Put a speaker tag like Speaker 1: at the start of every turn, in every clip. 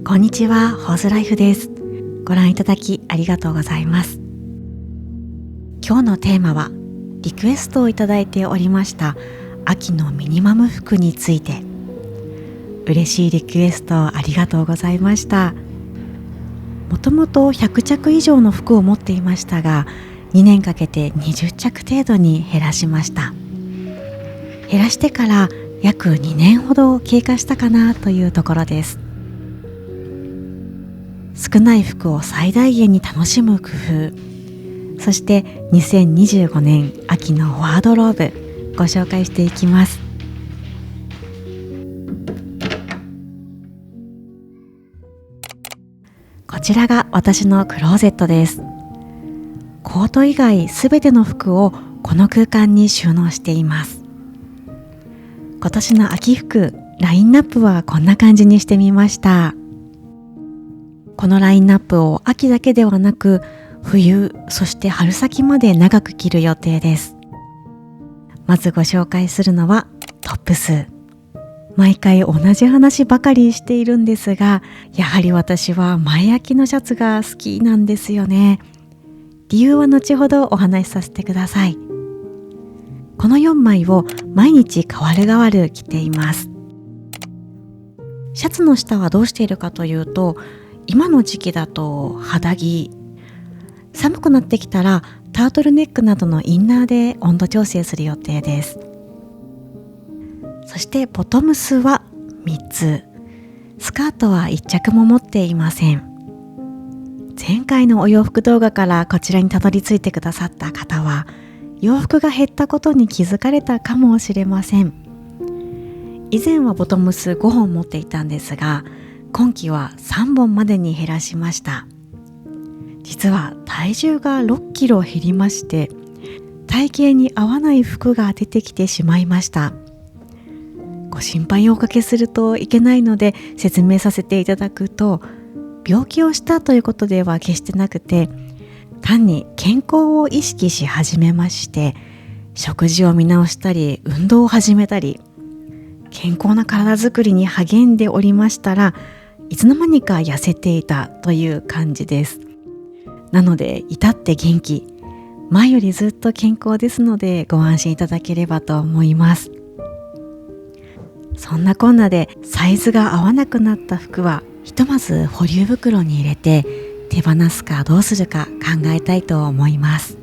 Speaker 1: こんにちは、ホーズライフです。ご覧いただきありがとうございます。今日のテーマはリクエストをいただいておりました秋のミニマム服について。嬉しいリクエストありがとうございました。もともと100着以上の服を持っていましたが、2年かけて20着程度に減らしました。減らしてから約2年ほど経過したかなというところです。少ない服を最大限に楽しむ工夫、そして2025年秋のワードローブご紹介していきます。こちらが私のクローゼットです。コート以外すべての服をこの空間に収納しています。今年の秋服ラインナップはこんな感じにしてみました。このラインナップを秋だけではなく冬、そして春先まで長く着る予定です。まずご紹介するのはトップス。毎回同じ話ばかりしているんですが、やはり私は前開きのシャツが好きなんですよね。理由は後ほどお話しさせてください。この4枚を毎日代わる代わる着ています。シャツの下はどうしているかというと、今の時期だと肌着、寒くなってきたらタートルネックなどのインナーで温度調整する予定です。そしてボトムスは3つ、スカートは1着も持っていません。前回のお洋服動画からこちらにたどり着いてくださった方は、洋服が減ったことに気づかれたかもしれません。以前はボトムス5本持っていたんですが、今季は3本までに減らしました。実は体重が6キロ減りまして、体型に合わない服が出てきてしまいました。ご心配をおかけするといけないので説明させていただくと、病気をしたということでは決してなくて、単に健康を意識し始めまして、食事を見直したり運動を始めたり、健康な体づくりに励んでおりましたら、いつの間にか痩せていたという感じです。なので至って元気、前よりずっと健康ですのでご安心いただければと思います。そんなこんなでサイズが合わなくなった服はひとまず保留袋に入れて、手放すかどうするか考えたいと思います。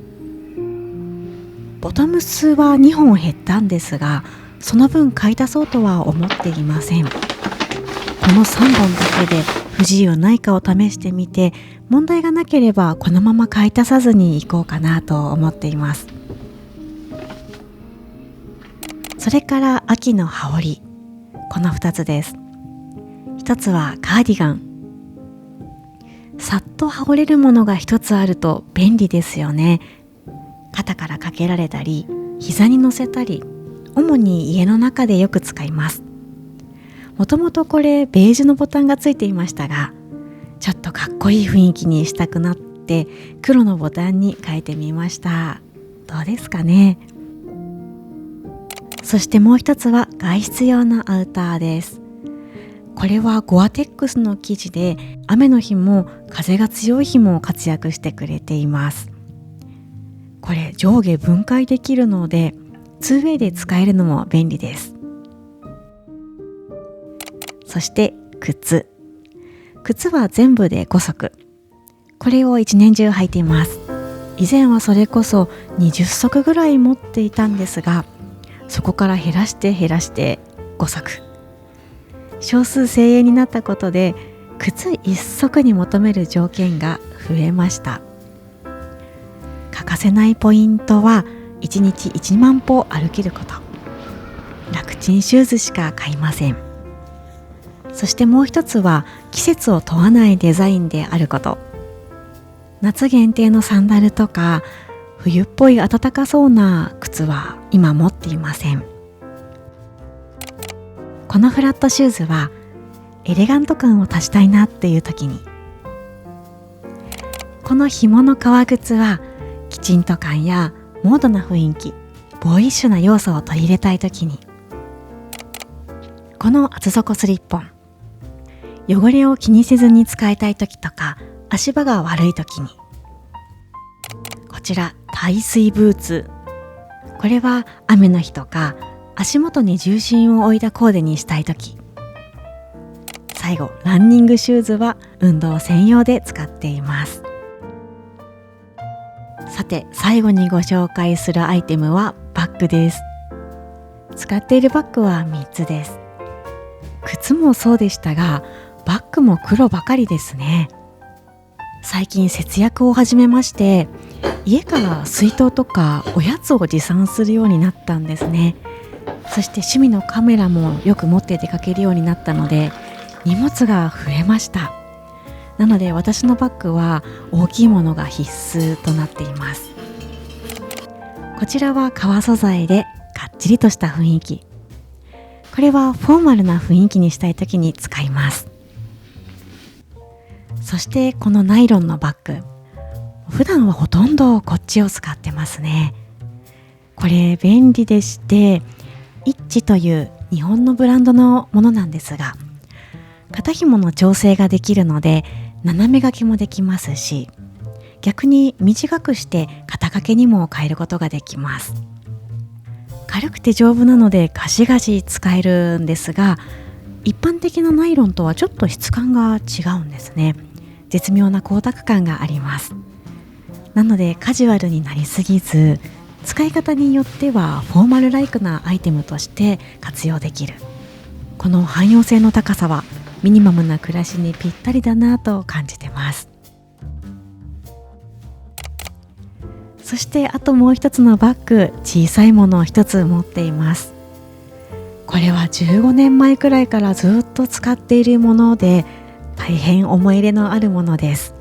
Speaker 1: ボトムスは2本減ったんですが、その分買い足そうとは思っていません。この3本だけで不自由ないかを試してみて、問題がなければこのまま買い足さずにいこうかなと思っています。それから秋の羽織、この2つです。1つはカーディガン。さっと羽織れるものが1つあると便利ですよね。肩からかけられたり、膝に乗せたり、主に家の中でよく使います。もともとこれベージュのボタンがついていましたが、ちょっとかっこいい雰囲気にしたくなって黒のボタンに変えてみました。どうですかね。そしてもう一つは外出用のアウターです。これはゴアテックスの生地で、雨の日も風が強い日も活躍してくれています。これ上下分解できるので 2way で使えるのも便利です。そして靴は全部で5足。これを一年中履いています。以前はそれこそ20足ぐらい持っていたんですが、そこから減らして5足。少数精鋭になったことで靴1足に求める条件が増えました。欠かせないポイントは1日1万歩歩けること。楽ちんシューズしか買いません。そしてもう一つは季節を問わないデザインであること。夏限定のサンダルとか冬っぽい暖かそうな靴は今持っていません。このフラットシューズはエレガント感を足したいなっていう時に、この紐の革靴はきちんと感やモードな雰囲気、ボーイッシュな要素を取り入れたい時に、この厚底スリッポン、汚れを気にせずに使いたい時とか、足場が悪い時に。こちら耐水ブーツ。これは雨の日とか足元に重心を置いたコーデにしたい時。最後ランニングシューズは運動専用で使っています。さて最後にご紹介するアイテムはバッグです。使っているバッグは3つです。靴もそうでしたが、バッグも黒ばかりですね。最近節約を始めまして、家から水筒とかおやつを持参するようになったんですね。そして趣味のカメラもよく持って出かけるようになったので、荷物が増えました。なので私のバッグは大きいものが必須となっています。こちらは革素材でかっちりとした雰囲気。これはフォーマルな雰囲気にしたいときに使います。そしてこのナイロンのバッグ、普段はほとんどこっちを使ってますね。これ便利でして、イッチという日本のブランドのものなんですが、肩紐の調整ができるので斜め掛けもできますし、逆に短くして肩掛けにも変えることができます。軽くて丈夫なのでガシガシ使えるんですが、一般的なナイロンとはちょっと質感が違うんですね。絶妙な光沢感があります。なのでカジュアルになりすぎず、使い方によってはフォーマルライクなアイテムとして活用できる。この汎用性の高さはミニマムな暮らしにぴったりだなと感じてます。そしてあともう一つのバッグ、小さいものを一つ持っています。これは15年前くらいからずっと使っているもので、大変思い入れのあるものです。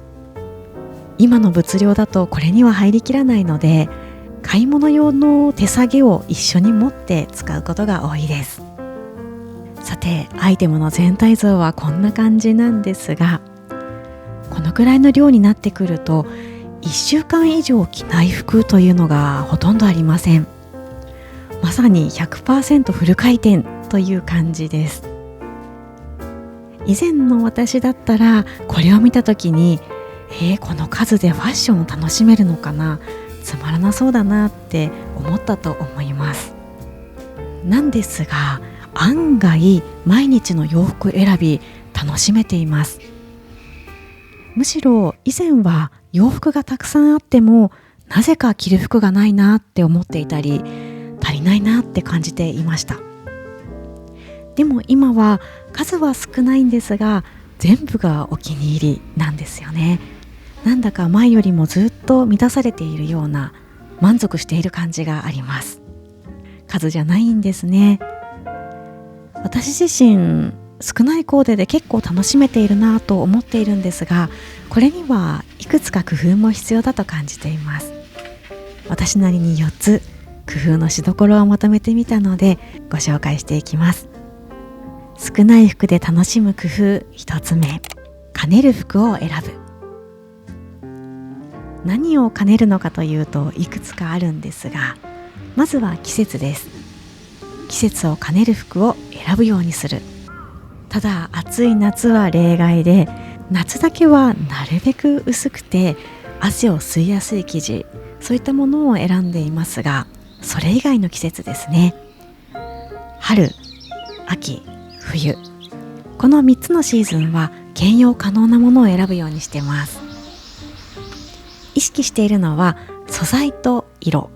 Speaker 1: 今の物量だとこれには入りきらないので、買い物用の手提げを一緒に持って使うことが多いです。さてアイテムの全体像はこんな感じなんですが、このくらいの量になってくると1週間以上着ない服というのがほとんどありません。まさに 100% フル回転という感じです。以前の私だったらこれを見た時に、この数でファッションを楽しめるのかな、つまらなそうだなって思ったと思います。なんですが案外毎日の洋服選び楽しめています。むしろ以前は洋服がたくさんあってもなぜか着る服がないなって思っていたり、足りないなって感じていました。でも今は数は少ないんですが、全部がお気に入りなんですよね。なんだか前よりもずっと満たされているような、満足している感じがあります。数じゃないんですね。私自身少ないコーデで結構楽しめているなと思っているんですが、これにはいくつか工夫も必要だと感じています。私なりに4つ工夫のしどころをまとめてみたのでご紹介していきます。少ない服で楽しむ工夫1つ目、兼ねる服を選ぶ。何を兼ねるのかというといくつかあるんですが、まずは季節です。季節を兼ねる服を選ぶようにする。ただ暑い夏は例外で、夏だけはなるべく薄くて汗を吸いやすい生地、そういったものを選んでいますが、それ以外の季節ですね、春、秋、冬、この3つのシーズンは兼用可能なものを選ぶようにしています。意識しているのは素材と色。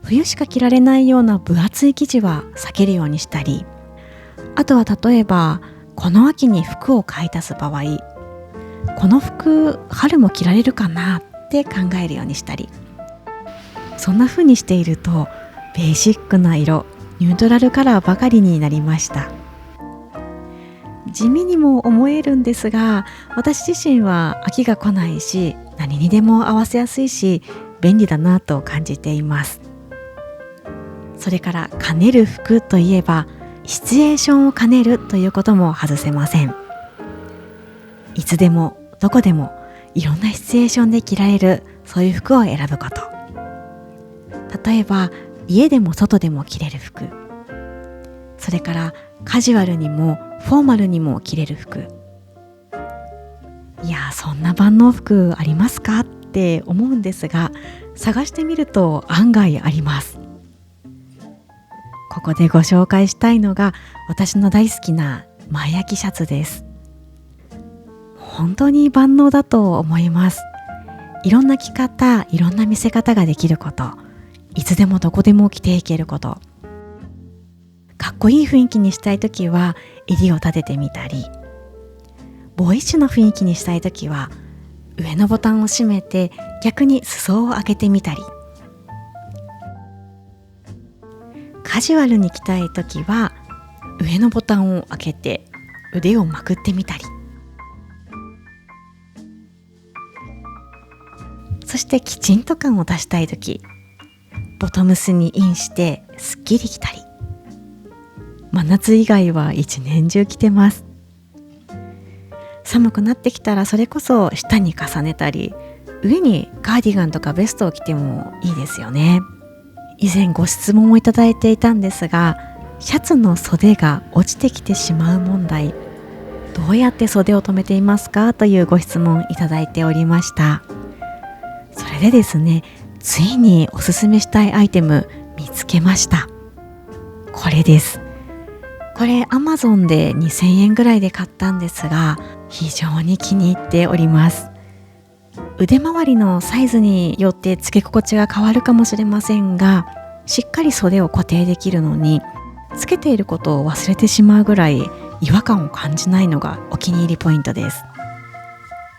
Speaker 1: 冬しか着られないような分厚い生地は避けるようにしたり、あとは例えばこの秋に服を買い足す場合、この服春も着られるかなって考えるようにしたり、そんな風にしているとベーシックな色、ニュートラルカラーばかりになりました。地味にも思えるんですが、私自身は飽きが来ないし、何にでも合わせやすいし便利だなと感じています。それから兼ねる服といえば、シチュエーションを兼ねるということも外せません。いつでもどこでもいろんなシチュエーションで着られる、そういう服を選ぶこと。例えば家でも外でも着れる服、それからカジュアルにもフォーマルにも着れる服。いや、そんな万能服ありますかって思うんですが、探してみると案外あります。ここでご紹介したいのが私の大好きな前焼きシャツです。本当に万能だと思います。いろんな着方、いろんな見せ方ができること、いつでもどこでも着ていけること、かっこいい雰囲気にしたいときは襟を立ててみたり、ボーイッシュな雰囲気にしたいときは上のボタンを閉めて逆に裾を開けてみたり、カジュアルに着たいときは上のボタンを開けて腕をまくってみたり、そしてきちんと感を出したいとき、ボトムスにインしてすっきり着たり、真夏以外は一年中着てます。寒くなってきたらそれこそ下に重ねたり、上にカーディガンとかベストを着てもいいですよね。以前ご質問をいただいていたんですが、シャツの袖が落ちてきてしまう問題、どうやって袖を留めていますかというご質問いただいておりました。それでですね、ついにおすすめしたいアイテム見つけました。これです。これ Amazon で2000円ぐらいで買ったんですが、非常に気に入っております。腕周りのサイズによってつけ心地が変わるかもしれませんが、しっかり袖を固定できるのに、つけていることを忘れてしまうぐらい違和感を感じないのがお気に入りポイントです。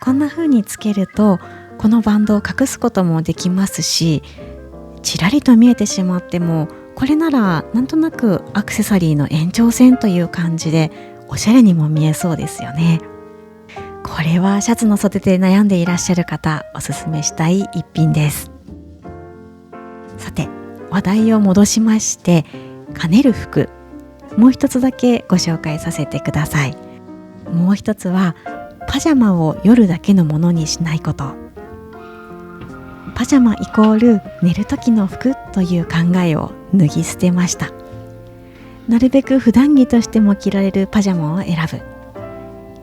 Speaker 1: こんな風につけるとこのバンドを隠すこともできますし、ちらりと見えてしまってもこれならなんとなくアクセサリーの延長線という感じでおしゃれにも見えそうですよね。これはシャツの袖で悩んでいらっしゃる方、おすすめしたい一品です。さて、話題を戻しまして、兼ねる服、もう一つだけご紹介させてください。もう一つはパジャマを夜だけのものにしないこと。パジャマイコール寝る時の服という考えを脱ぎ捨てました。なるべく普段着としても着られるパジャマを選ぶ。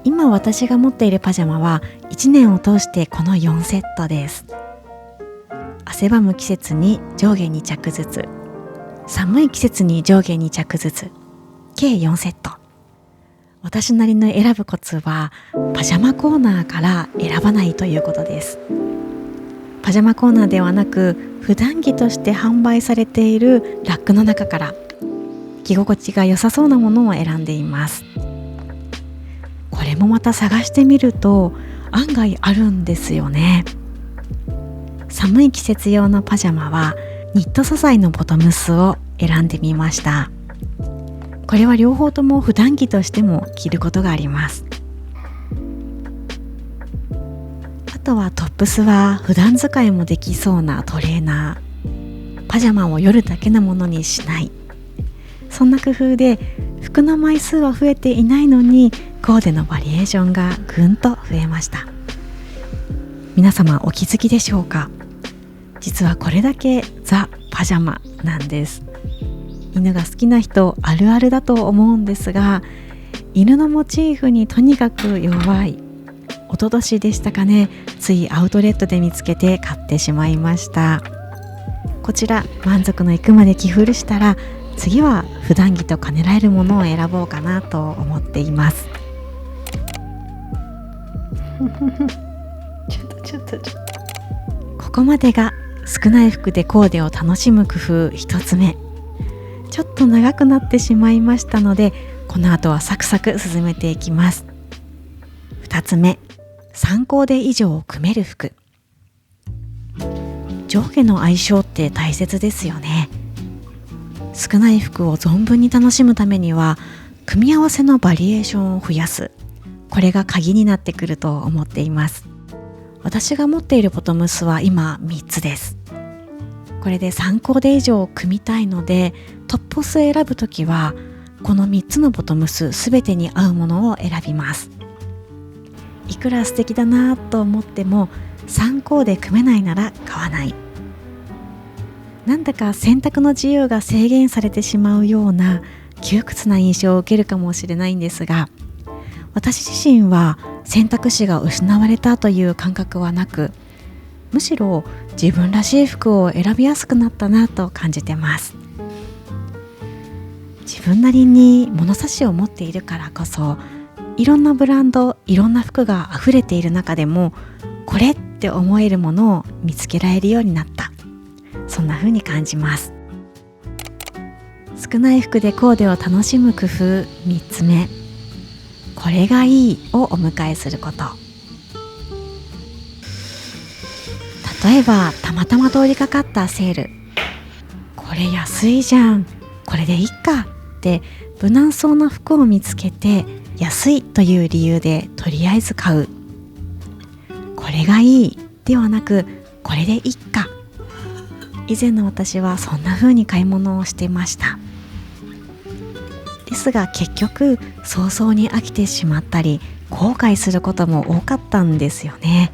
Speaker 1: 今私が持っているパジャマは1年を通してこの4セットです。汗ばむ季節に上下2着ずつ、寒い季節に上下2着ずつ、計4セット。私なりの選ぶコツはパジャマコーナーから選ばないということです。パジャマコーナーではなく普段着として販売されているラックの中から着心地が良さそうなものを選んでいます。これもまた探してみると案外あるんですよね。寒い季節用のパジャマはニット素材のボトムスを選んでみました。これは両方とも普段着としても着ることがあります。あとはトップスは普段使いもできそうなトレーナー。パジャマを夜だけのものにしない。そんな工夫で服の枚数は増えていないのにコーデのバリエーションがぐんと増えました。皆様お気づきでしょうか？実はこれだけザ・パジャマなんです。犬が好きな人あるあるだと思うんですが、犬のモチーフにとにかく弱い。一昨年でしたかね、ついアウトレットで見つけて買ってしまいました。こちら満足のいくまで着古したら、次は普段着と兼ねられるものを選ぼうかなと思っています。ちょっとここまでが少ない服でコーデを楽しむ工夫一つ目。ちょっと長くなってしまいましたので、この後はサクサク進めていきます。二つ目、3コーデ以上を組める服。上下の相性って大切ですよね。少ない服を存分に楽しむためには組み合わせのバリエーションを増やす、これが鍵になってくると思っています。私が持っているボトムスは今3つです。これで3コーデ以上組みたいので、トップスを選ぶときはこの3つのボトムスすべてに合うものを選びます。いくら素敵だなと思っても3コーデ組めないなら買わない。なんだか選択の自由が制限されてしまうような窮屈な印象を受けるかもしれないんですが、私自身は選択肢が失われたという感覚はなく、むしろ自分らしい服を選びやすくなったなと感じてます。自分なりに物差しを持っているからこそ、いろんなブランド、いろんな服が溢れている中でも、これって思えるものを見つけられるようになった。そんな風に感じます。少ない服でコーデを楽しむ工夫3つ目、これがいいをお迎えすること。例えばたまたま通りかかったセール、これ安いじゃん、これでいいかって無難そうな服を見つけて、安いという理由でとりあえず買う。これがいいではなく、これでいいか。以前の私はそんな風に買い物をしていました。ですが結局早々に飽きてしまったり、後悔することも多かったんですよね。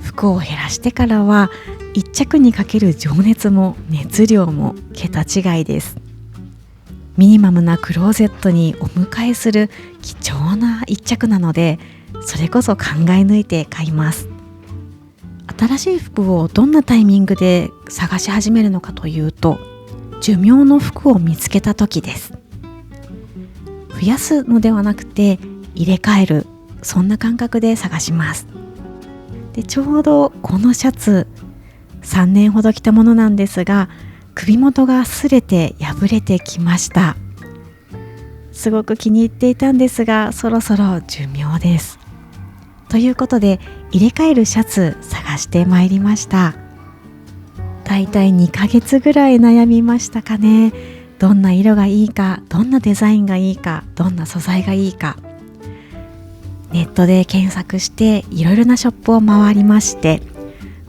Speaker 1: 服を減らしてからは一着にかける情熱も熱量も桁違いです。ミニマムなクローゼットにお迎えする貴重な一着なので、それこそ考え抜いて買います。新しい服をどんなタイミングで探し始めるのかというと、寿命の服を見つけた時です。増やすのではなくて入れ替える、そんな感覚で探します。で、ちょうどこのシャツ3年ほど着たものなんですが、首元が擦れて破れてきました。すごく気に入っていたんですが、そろそろ寿命です。ということで入れ替えるシャツ探してまいりました。だいたい2ヶ月ぐらい悩みましたかね。どんな色がいいか、どんなデザインがいいか、どんな素材がいいか、ネットで検索していろいろなショップを回りまして、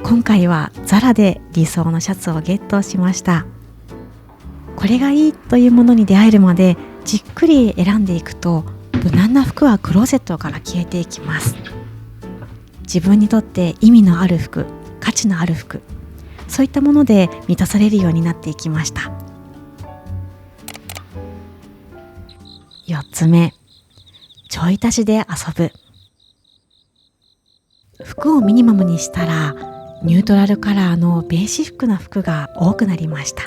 Speaker 1: 今回はザラで理想のシャツをゲットしました。これがいいというものに出会えるまでじっくり選んでいくと、無難な服はクローゼットから消えていきます。自分にとって意味のある服、価値のある服、そういったもので満たされるようになっていきました。4つ目、ちょい足しで遊ぶ。服をミニマムにしたら、ニュートラルカラーのベーシックな服が多くなりました。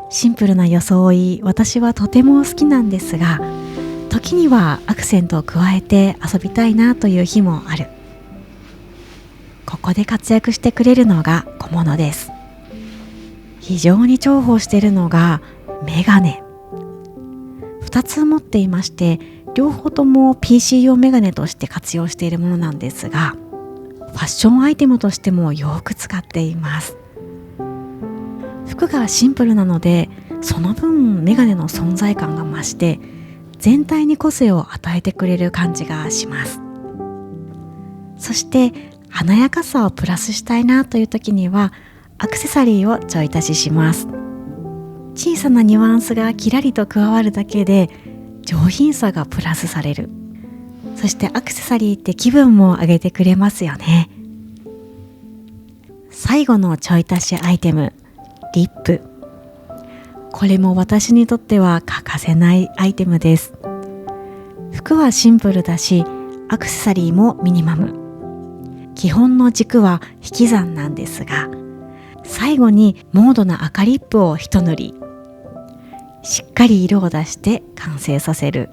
Speaker 1: シンプルな装い、私はとても好きなんですが、時にはアクセントを加えて遊びたいなという日もある。ここで活躍してくれるのが小物です。非常に重宝しているのがメガネ。2つ持っていまして、両方とも PC 用メガネとして活用しているものなんですが、ファッションアイテムとしてもよく使っています。服がシンプルなので、その分メガネの存在感が増して、全体に個性を与えてくれる感じがします。そして華やかさをプラスしたいなという時には、アクセサリーをちょい足しします。小さなニュアンスがキラリと加わるだけで上品さがプラスされる。そしてアクセサリーって気分も上げてくれますよね。最後のちょい足しアイテム、リップ。これも私にとっては欠かせないアイテムです。服はシンプルだし、アクセサリーもミニマム。基本の軸は引き算なんですが、最後にモードな赤リップを一塗り、しっかり色を出して完成させる。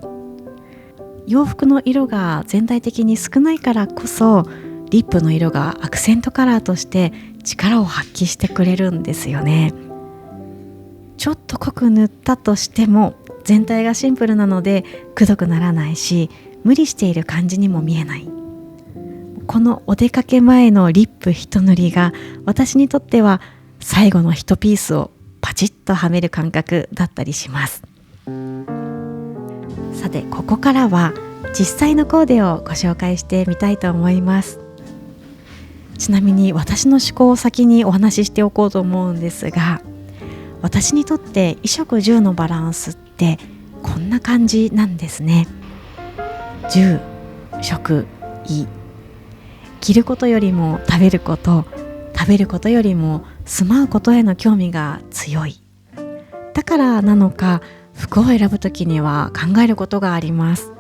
Speaker 1: 洋服の色が全体的に少ないからこそ、リップの色がアクセントカラーとして力を発揮してくれるんですよね。ちょっと濃く塗ったとしても全体がシンプルなのでくどくならないし、無理している感じにも見えない。このお出かけ前のリップ一塗りが私にとっては最後の一ピースをパチッとはめる感覚だったりします。さて、ここからは実際のコーデをご紹介してみたいと思います。ちなみに私の思考を先にお話ししておこうと思うんですが、私にとって衣食住のバランスってこんな感じなんですね。住、食、衣。着ることよりも食べること、食べることよりも住まうことへの興味が強い。だからなのか、服を選ぶときには考えることがあります。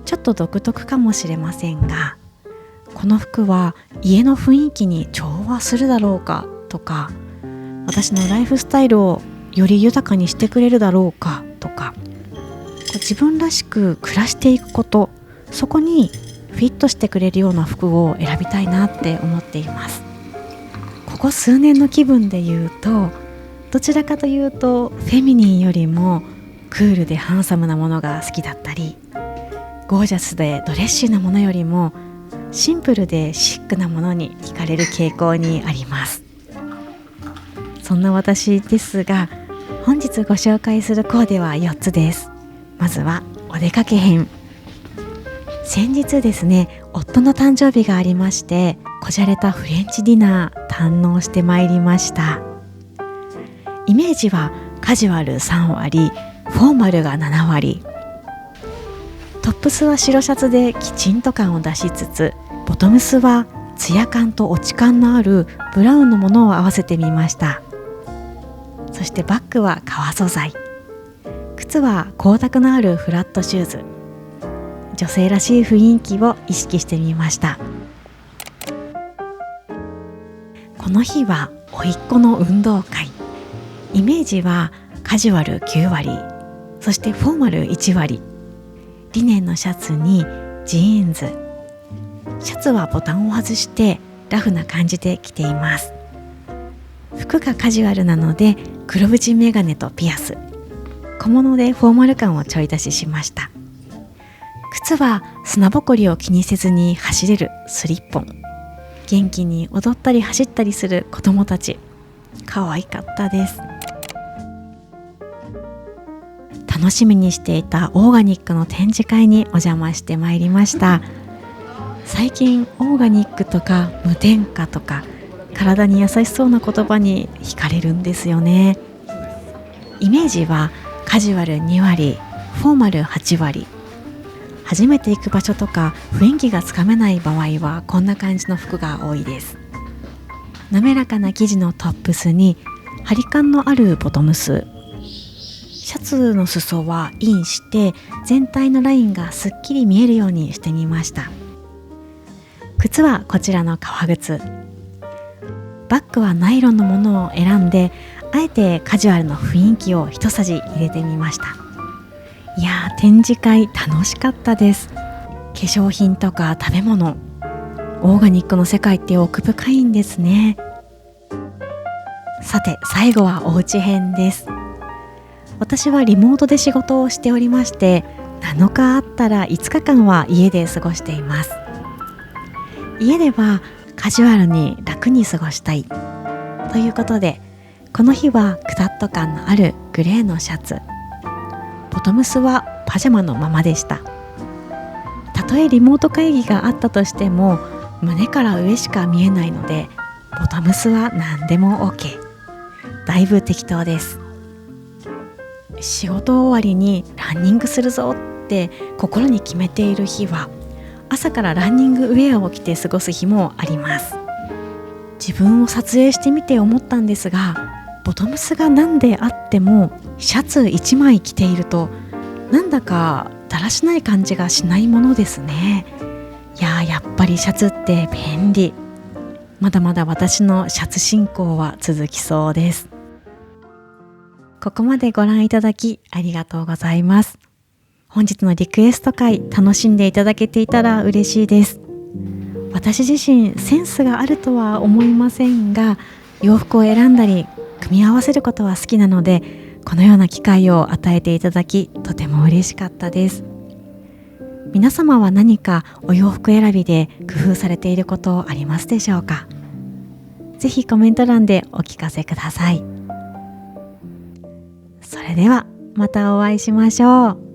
Speaker 1: ちょっと独特かもしれませんが、この服は家の雰囲気に調和するだろうかとか、私のライフスタイルをより豊かにしてくれるだろうかとか、自分らしく暮らしていくこと、そこにフィットしてくれるような服を選びたいなって思っています。ここ数年の気分で言うと、どちらかというとフェミニンよりもクールでハンサムなものが好きだったり、ゴージャスでドレッシーなものよりもシンプルでシックなものに惹かれる傾向にあります。そんな私ですが、本日ご紹介するコーデは4つです。まずはお出かけ編。先日ですね、夫の誕生日がありまして、こじゃれたフレンチディナー堪能してまいりました。イメージはカジュアル3割、フォーマルが7割。トップスは白シャツできちんと感を出しつつ、ボトムスはツヤ感と落ち感のあるブラウンのものを合わせてみました。そしてバッグは革素材、靴は光沢のあるフラットシューズ。女性らしい雰囲気を意識してみました。この日は甥っ子の運動会。イメージはカジュアル9割、そしてフォーマル1割。リネンのシャツにジーンズ。シャツはボタンを外してラフな感じで着ています。服がカジュアルなので黒縁メガネとピアス。小物でフォーマル感をちょい出ししました。靴は砂ぼこりを気にせずに走れるスリッポン。元気に踊ったり走ったりする子供たち、可愛かったです。楽しみにしていたオーガニックの展示会にお邪魔してまいりました。最近オーガニックとか無添加とか体に優しそうな言葉に惹かれるんですよね。イメージはカジュアル2割、フォーマル8割。初めて行く場所とか雰囲気がつかめない場合はこんな感じの服が多いです。滑らかな生地のトップスに張り感のあるボトムス。シャツの裾はインして全体のラインがすっきり見えるようにしてみました。靴はこちらの革靴。バッグはナイロンのものを選んで、あえてカジュアルの雰囲気を一さじ入れてみました。いやー、展示会楽しかったです。化粧品とか食べ物、オーガニックの世界って奥深いんですね。さて、最後はおうち編です。私はリモートで仕事をしておりまして、7日あったら5日間は家で過ごしています。家ではカジュアルに楽に過ごしたいということで、この日はクタッと感のあるグレーのシャツ、ボトムスはパジャマのままでした。たとえリモート会議があったとしても胸から上しか見えないので、ボトムスは何でも OK。 だいぶ適当です。仕事終わりにランニングするぞって心に決めている日は、朝からランニングウェアを着て過ごす日もあります。自分を撮影してみて思ったんですが、ボトムスが何であってもシャツ1枚着ているとなんだかだらしない感じがしないものですね。やっぱりシャツって便利。まだまだ私のシャツ進行は続きそうです。ここまでご覧いただきありがとうございます。本日のリクエスト回楽しんでいただけていたら嬉しいです。私自身センスがあるとは思いませんが、洋服を選んだり組み合わせることは好きなので、このような機会を与えていただきとても嬉しかったです。皆様は何かお洋服選びで工夫されていることありますでしょうか？ぜひコメント欄でお聞かせください。それではまたお会いしましょう。